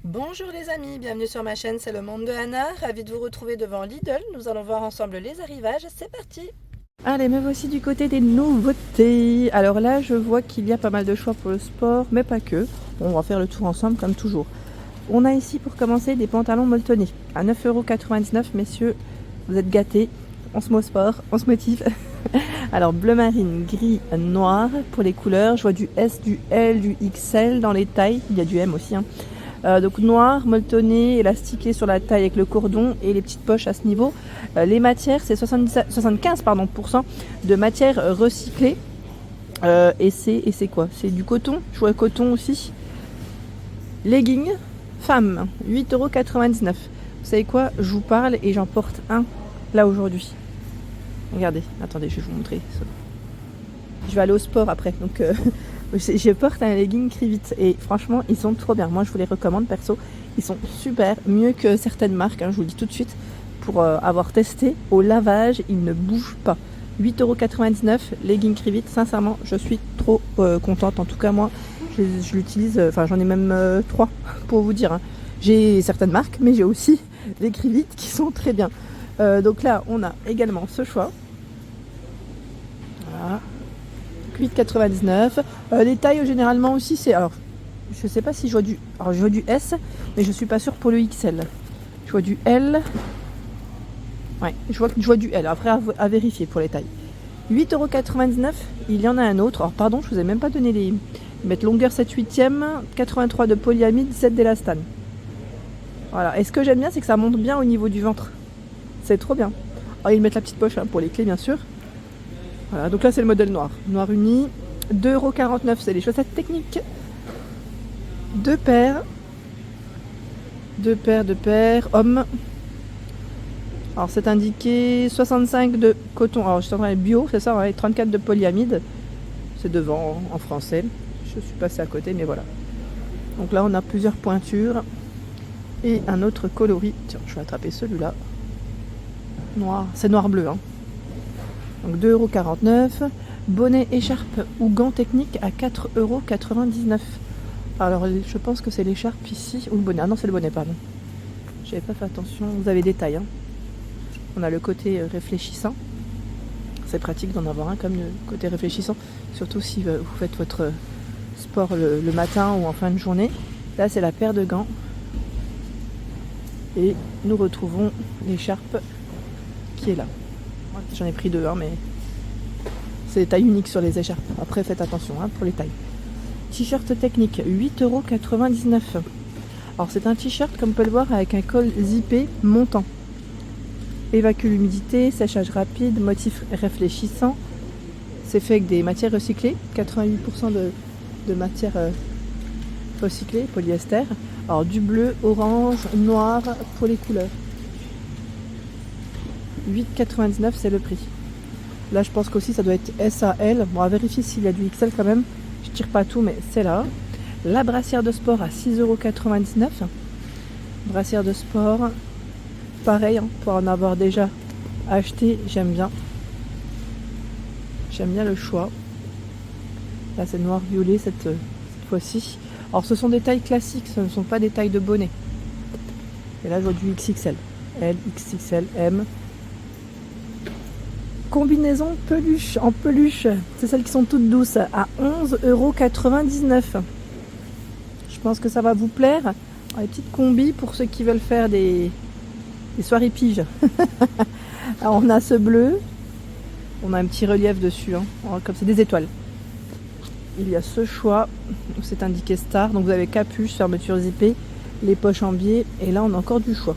Bonjour les amis, bienvenue sur ma chaîne, c'est le monde de Anna, ravi de vous retrouver devant Lidl, nous allons voir ensemble les arrivages, c'est parti. Allez, me voici du côté des nouveautés. Alors là, je vois qu'il y a pas mal de choix pour le sport, mais pas que. On va faire le tour ensemble comme toujours. On a ici pour commencer des pantalons molletonnés à 9,99 €, messieurs, vous êtes gâtés, on se met au sport, on se motive. Alors bleu marine, gris, noir pour les couleurs, je vois du S, du L, du XL dans les tailles, il y a du M aussi, hein. Donc noir, molletonné, élastiqué sur la taille avec le cordon et les petites poches à ce niveau. Les matières, c'est 75% de matière recyclée. Et c'est quoi? C'est du coton, je vois coton aussi. Leggings, femme, 8,99 €. Vous savez quoi? Je vous parle et j'en porte un là aujourd'hui. Regardez, attendez, je vais vous montrer. Je vais aller au sport après, donc je porte un legging Crivit et franchement ils sont trop bien. Moi je vous les recommande perso, ils sont super, mieux que certaines marques, hein, je vous le dis tout de suite, pour avoir testé. Au lavage ils ne bougent pas. 8,99 €, legging Crivit, sincèrement je suis trop contente. En tout cas moi je l'utilise, enfin j'en ai même 3 pour vous dire, hein. J'ai certaines marques mais j'ai aussi les Crivit qui sont très bien. Donc là on a également ce choix. Voilà. 8,99 €. Les tailles généralement aussi c'est, alors je sais pas si je vois du, alors je vois du S mais je suis pas sûre pour le XL. Je vois du L. Ouais, je vois du L. Après à vérifier pour les tailles. 8,99 €. Il y en a un autre. Alors pardon, je vous ai même pas donné les. Ils mettent longueur 7/8e, 83 de polyamide, 7 d'élastane. Voilà. Et ce que j'aime bien, c'est que ça monte bien au niveau du ventre. C'est trop bien. Alors ils mettent la petite poche, hein, pour les clés bien sûr. Voilà, donc là c'est le modèle noir. Noir uni. 2,49 €, c'est les chaussettes techniques. Deux paires. Deux paires. Hommes. Alors c'est indiqué 65 de coton. Alors je suis en train de bio, c'est ça, ouais, 34 de polyamide. C'est devant en français. Je suis passée à côté, mais voilà. Donc là on a plusieurs pointures. Et un autre coloris. Tiens, je vais attraper celui-là. Noir. C'est noir-bleu, hein. Donc 2,49 €. Bonnet, écharpe ou gants techniques à 4,99 €. Alors je pense que c'est l'écharpe ici. Ou le bonnet. Ah non, c'est le bonnet, pardon. J'avais pas fait attention. Vous avez des tailles, hein. On a le côté réfléchissant. C'est pratique d'en avoir un comme le côté réfléchissant. Surtout si vous faites votre sport le matin ou en fin de journée. Là, c'est la paire de gants. Et nous retrouvons l'écharpe qui est là. J'en ai pris deux, hein, mais c'est des tailles uniques sur les écharpes. Après, faites attention, hein, pour les tailles. T-shirt technique, 8,99 €. Alors, c'est un t-shirt, comme on peut le voir, avec un col zippé montant. Évacue l'humidité, séchage rapide, motif réfléchissant. C'est fait avec des matières recyclées, 88% de matières recyclées, polyester. Alors, du bleu, orange, noir pour les couleurs. 8,99 €, c'est le prix. Là, je pense qu'aussi ça doit être SAL. Bon, à vérifier s'il y a du XL quand même. Je tire pas tout, mais c'est là. La brassière de sport à 6,99 €. Brassière de sport, pareil, hein, pour en avoir déjà acheté, j'aime bien. J'aime bien le choix. Là, c'est noir-violet cette fois-ci. Alors, ce sont des tailles classiques, ce ne sont pas des tailles de bonnet. Et là, je vois du XXL. L, XXL, M. Combinaison peluche, en peluche, c'est celles qui sont toutes douces, à 11,99 €. Je pense que ça va vous plaire. Alors, les petites combis pour ceux qui veulent faire des soirées piges. Alors on a ce bleu, on a un petit relief dessus, hein, comme c'est des étoiles. Il y a ce choix, c'est indiqué Star, donc vous avez capuche, fermeture zippée, les poches en biais, et là on a encore du choix.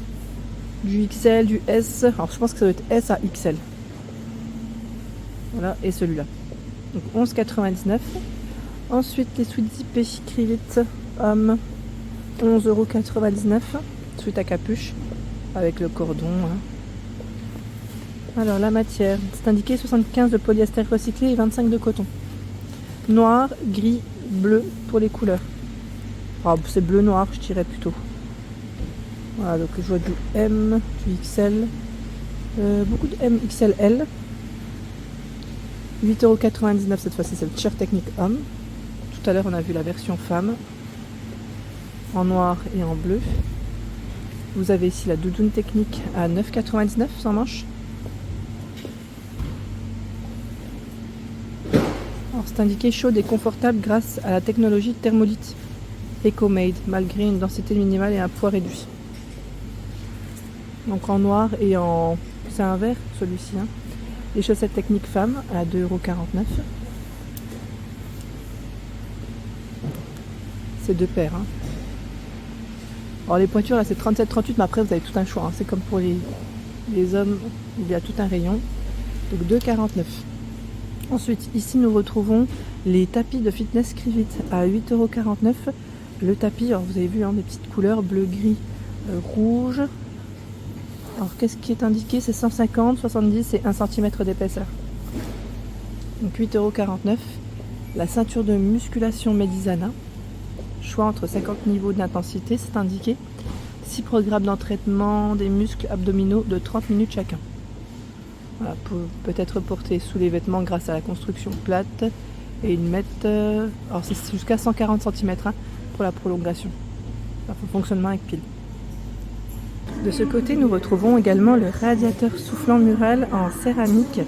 Du XL, du S, alors je pense que ça doit être S à XL. Voilà, et celui-là. Donc 11,99 €. Ensuite, les suites zippées Crivit homme, 11,99 €. Suite à capuche, avec le cordon. Hein. Alors, la matière, c'est indiqué 75 de polyester recyclé et 25 de coton. Noir, gris, bleu pour les couleurs. Oh, c'est bleu-noir, je dirais plutôt. Voilà, donc je vois du M, du XL. Beaucoup de M, XL, L. 8,99 € cette fois-ci, c'est le t-shirt technique homme. Tout à l'heure, on a vu la version femme. en noir et en bleu. Vous avez ici la doudoune technique à 9,99 € sans manche. Alors c'est indiqué chaude et confortable grâce à la technologie thermolite Eco-Made, malgré une densité minimale et un poids réduit. Donc en noir et en... c'est un vert celui-ci. Hein. Les chaussettes techniques femmes à 2,49 €. C'est deux paires. Hein. Alors les pointures là c'est 37-38, mais après vous avez tout un choix. Hein. C'est comme pour les hommes, il y a tout un rayon. Donc 2,49 €. Ensuite, ici nous retrouvons les tapis de fitness Crivit à 8,49 €. Le tapis, alors vous avez vu hein, des petites couleurs bleu, gris, rouge. Alors qu'est-ce qui est indiqué? C'est 150, 70 et 1 cm d'épaisseur. Donc 8,49 €. La ceinture de musculation Medisana. Choix entre 50 niveaux d'intensité, c'est indiqué. 6 programmes d'entraînement des muscles abdominaux de 30 minutes chacun. Voilà, peut être porté sous les vêtements grâce à la construction plate. Et ils mettent, alors c'est jusqu'à 140 cm hein, pour la prolongation. Pour le fonctionnement avec pile. De ce côté, nous retrouvons également le radiateur soufflant mural en céramique.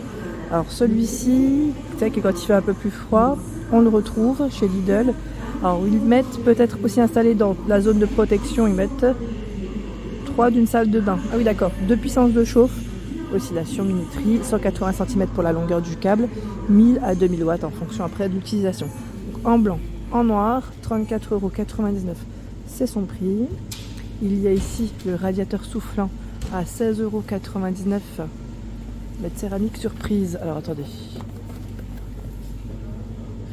Alors celui-ci, c'est vrai que quand il fait un peu plus froid, on le retrouve chez Lidl. Alors ils mettent peut-être aussi installé dans la zone de protection, ils mettent 3 d'une salle de bain. Ah oui d'accord, 2 puissances de chauffe, oscillation minuterie, 180 cm pour la longueur du câble, 1000 à 2000 watts en fonction après de l'utilisation. En blanc, en noir, 34,99 €, c'est son prix. Il y a ici le radiateur soufflant à 16,99 €. La céramique surprise. Alors attendez.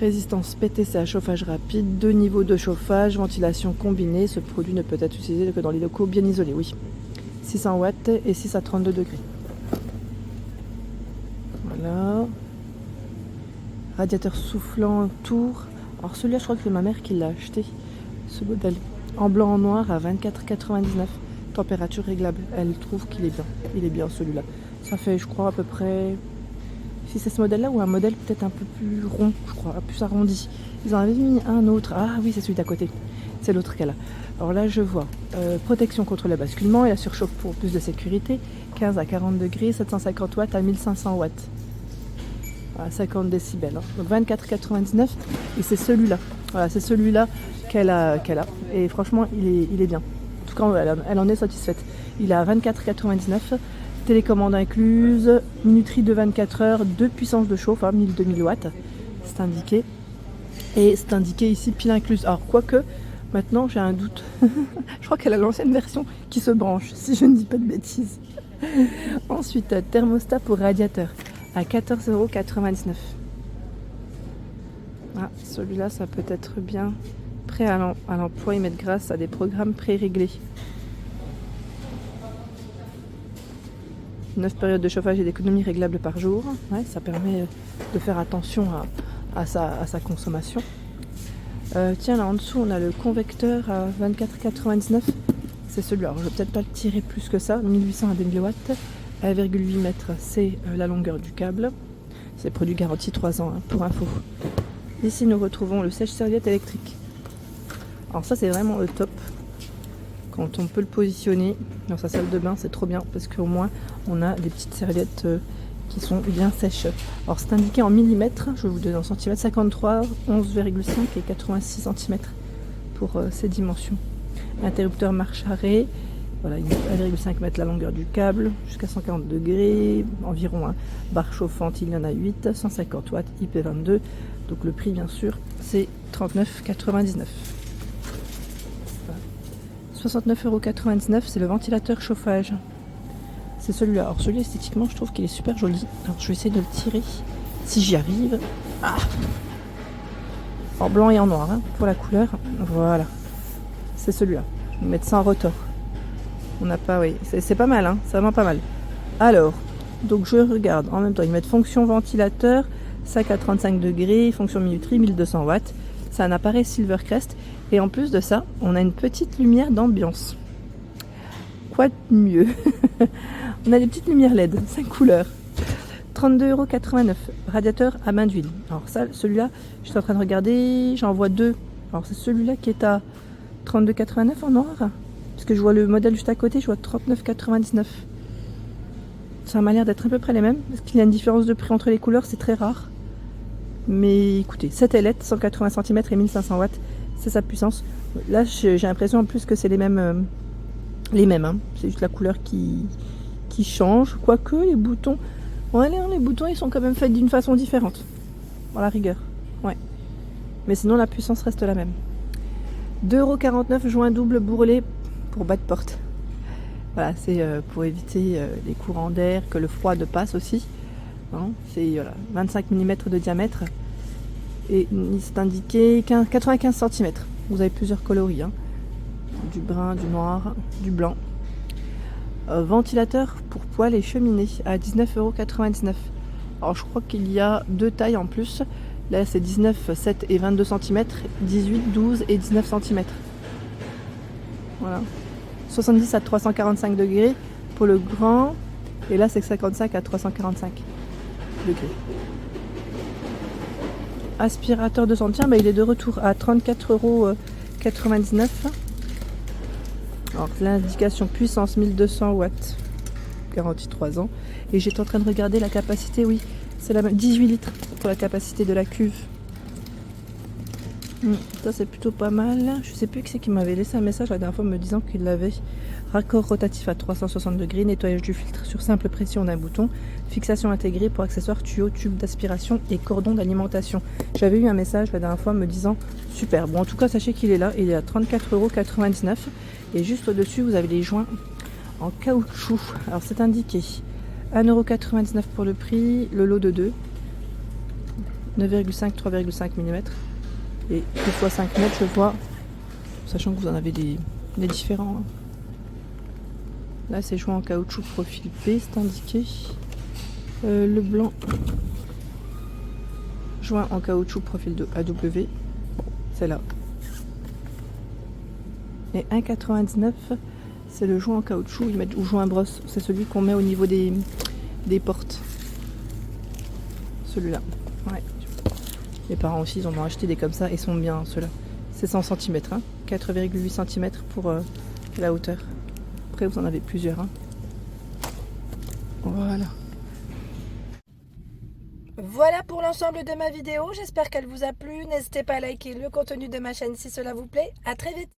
Résistance PTC à chauffage rapide, 2 niveaux de chauffage, ventilation combinée. Ce produit ne peut être utilisé que dans les locaux bien isolés, oui. 600 watts et 6 à 32 degrés. Voilà. Radiateur soufflant tour. Alors celui-là, je crois que c'est ma mère qui l'a acheté, ce modèle. En blanc en noir à 24,99 €. Température réglable. Elle trouve qu'il est bien. Il est bien celui-là. Ça fait, je crois, à peu près... Si c'est ce modèle-là ou un modèle peut-être un peu plus rond, je crois, plus arrondi. Ils en avaient mis un autre. Ah oui, c'est celui d'à côté. C'est l'autre qu'elle a. Alors là, je vois protection contre le basculement et la surchauffe pour plus de sécurité. 15 à 40 degrés, 750 watts à 1500 watts. Voilà, 50 décibels. Hein. Donc 24,99 € et c'est celui-là. Voilà, c'est celui-là qu'elle a. Et franchement, il est bien. En tout cas, elle en est satisfaite. Il est à 24,99 €. Télécommande incluse, minuterie de 24 heures, 2 puissances de chauffe, hein, 1000-2000 watts, c'est indiqué. Et c'est indiqué ici pile incluse. Alors quoique, maintenant j'ai un doute. Je crois qu'elle a l'ancienne version qui se branche, si je ne dis pas de bêtises. Ensuite, thermostat pour radiateur à 14,99 €. Ah, celui-là, ça peut être bien prêt à l'emploi. Ils mettent grâce à des programmes pré-réglés. 9 périodes de chauffage et d'économie réglables par jour. Ouais, ça permet de faire attention à sa consommation. Tiens, là en dessous, on a le convecteur à 24,99 €. C'est celui-là. Je ne vais peut-être pas le tirer plus que ça. 1800 à 2000 watts. 1,8 m, c'est la longueur du câble. C'est produit garantie 3 ans, hein, pour info. Ici, nous retrouvons le sèche-serviette électrique. Alors ça, c'est vraiment le top. Quand on peut le positionner dans sa salle de bain, c'est trop bien parce qu'au moins on a des petites serviettes qui sont bien sèches. Alors c'est indiqué en millimètres, je vais vous donner en centimètres, 53, 11,5 et 86 cm pour ces dimensions. Interrupteur marche-arrêt, voilà, 1,5 m la longueur du câble, jusqu'à 140 degrés environ. Hein. Barre chauffante, il y en a 8, 150 watts, IP22. Donc le prix bien sûr c'est 39,99 €. 69,99 €, c'est le ventilateur chauffage. C'est celui-là. Alors celui-là, esthétiquement, je trouve qu'il est super joli. Alors je vais essayer de le tirer, si j'y arrive. Ah, en blanc et en noir, hein, pour la couleur. Voilà. C'est celui-là. Je vais mettre ça en rotor. On n'a pas, oui. C'est pas mal, hein. C'est vraiment pas mal. Alors, donc je regarde. En même temps, ils mettent fonction ventilateur, 5 à 35 degrés, fonction minuterie, 1200 watts. C'est un appareil Silvercrest. Et en plus de ça, on a une petite lumière d'ambiance. Quoi de mieux? On a des petites lumières LED, 5 couleurs. 32,89 €. Radiateur à main d'huile. Alors ça, celui-là, je suis en train de regarder, j'en vois deux. Alors c'est celui-là qui est à 32,89 en noir. Parce que je vois le modèle juste à côté, je vois 39,99. Ça m'a l'air d'être à peu près les mêmes. Parce qu'il y a une différence de prix entre les couleurs, c'est très rare. Mais écoutez, 7 ailettes, 180 cm et 1500 watts, c'est sa puissance. Là, j'ai l'impression en plus que c'est les mêmes. Hein. C'est juste la couleur qui change. Quoique, les boutons... Ouais, les boutons, ils sont quand même faits d'une façon différente. À la rigueur. Ouais. Mais sinon, la puissance reste la même. 2,49 € joint double bourrelet pour bas de porte. Voilà, c'est pour éviter les courants d'air, que le froid ne passe aussi. Hein, c'est voilà, 25 mm de diamètre. Et c'est indiqué 95 cm. Vous avez plusieurs coloris. Hein. Du brun, du noir, du blanc. Ventilateur pour poêle et cheminée à 19,99 €. Alors je crois qu'il y a deux tailles en plus. Là c'est 19, 7 et 22 cm, 18, 12 et 19 cm. Voilà. 70 à 345 degrés pour le grand. Et là c'est 55 à 345 degrés. Aspirateur de sentier, bah, il est de retour à 34,99 €. Alors l'indication puissance 1200 watts, garantie 3 ans. Et j'étais en train de regarder la capacité, oui, c'est la même, 18 litres pour la capacité de la cuve. Ça c'est plutôt pas mal. Je sais plus qui c'est qui m'avait laissé un message la dernière fois me disant qu'il l'avait. Raccord rotatif à 360 degrés, nettoyage du filtre sur simple pression d'un bouton, fixation intégrée pour accessoires, tuyaux, tubes d'aspiration et cordon d'alimentation. J'avais eu un message la dernière fois me disant super. Bon, en tout cas, sachez qu'il est là, il est à 34,99 € et juste au-dessus, vous avez les joints en caoutchouc. Alors, c'est indiqué 1,99 € pour le prix, le lot de 2, 9,5, 3,5 mm et 2 x 5 mètres, je vois, sachant que vous en avez des différents. Hein. Là, c'est joint en caoutchouc profil P, c'est indiqué. Le blanc, joint en caoutchouc profil de AW, c'est là. Et 1,99, c'est le joint en caoutchouc, ils mettent, ou joint brosse, c'est celui qu'on met au niveau des portes. Celui-là, ouais. Mes parents aussi, ils en ont acheté des comme ça et sont bien ceux-là. C'est 100 cm, hein, 4,8 cm pour la hauteur. Après, vous en avez plusieurs. Hein. Voilà. Voilà pour l'ensemble de ma vidéo. J'espère qu'elle vous a plu. N'hésitez pas à liker le contenu de ma chaîne si cela vous plaît. À très vite.